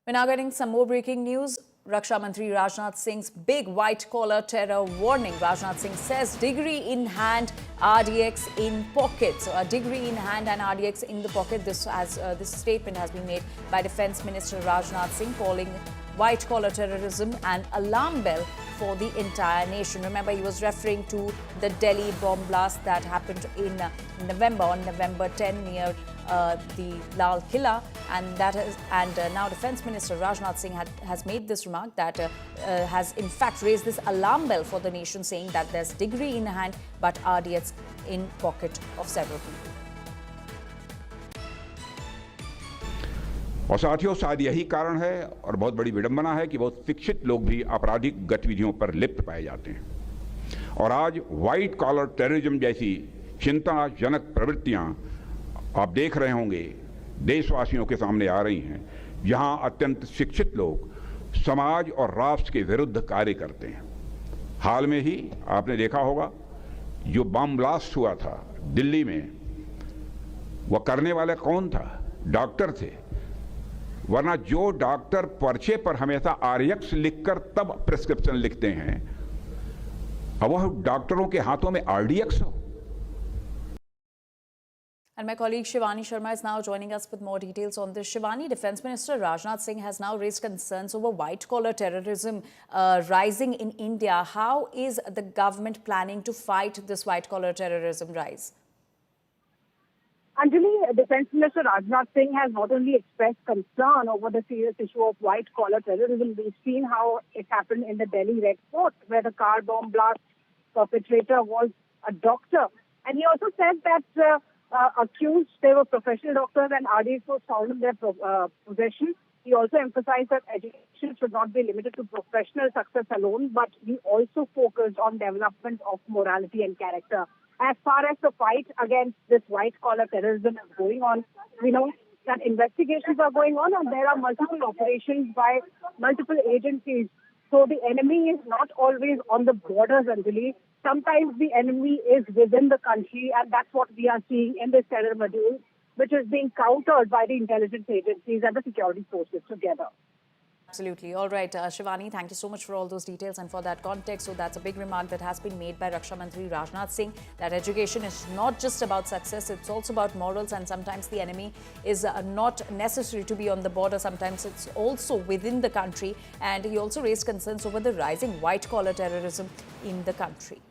We're now getting some more breaking news. Raksha Mantri Rajnath Singh's big white-collar terror warning. Rajnath Singh says degree in hand, RDX in pocket. So a degree in hand and RDX in the pocket. This statement has been made by Defence Minister Rajnath Singh, calling white-collar terrorism an alarm bell for the entire nation. Remember, he was referring to the Delhi bomb blast that happened on November 10 near the Lal Killa, and now Defence Minister Rajnath Singh has made this remark that has in fact raised this alarm bell for the nation, saying that there's degree in hand but RDX in pocket of several people. और साथियों, शायद यही कारण है और बहुत बड़ी विडंबना है कि बहुत शिक्षित लोग भी आपराधिक गतिविधियों पर लिप्त पाए जाते हैं और आज व्हाइट कॉलर टेररिज्म जैसी चिंताजनक प्रवृत्तियां आप देख रहे होंगे देशवासियों के सामने आ रही हैं, जहां अत्यंत शिक्षित लोग समाज और राष्ट्र के विरुद्ध कार्य करते हैं। हाल में ही आपने देखा होगा जो बम ब्लास्ट हुआ था दिल्ली में, वह करने वाला कौन था? डॉक्टर थे। वरना जो डॉक्टर पर्चे पर हमेशा आरएक्स लिखकर तब प्रिस्क्रिप्शन लिखते हैं, अब वह डॉक्टरों के हाथों में आरडीएक्स हो। And my colleague Shivani Sharma is now joining us with more details on this. Shivani, Defence Minister Rajnath Singh has now raised concerns over white-collar terrorism rising in India. How is the government planning to fight this white-collar terrorism rise? Anjali, Defence Minister Rajnath Singh has not only expressed concern over the serious issue of white-collar terrorism. We've seen how it happened in the Delhi Red Fort, where the car bomb blast perpetrator was a doctor. And he also said that accused, they were professional doctors and RDX was found in their possession. He also emphasized that education should not be limited to professional success alone, but he also focused on development of morality and character. As far as the fight against this white-collar terrorism is going on, we know that investigations are going on and there are multiple operations by multiple agencies. So the enemy is not always on the borders, Anjali. Sometimes the enemy is within the country, and that's what we are seeing in this terror module, which is being countered by the intelligence agencies and the security forces together. Absolutely. All right, Shivani, thank you so much for all those details and for that context. So that's a big remark that has been made by Raksha Mantri Rajnath Singh, that education is not just about success, it's also about morals, and sometimes the enemy is not necessary to be on the border. Sometimes it's also within the country. And he also raised concerns over the rising white-collar terrorism in the country.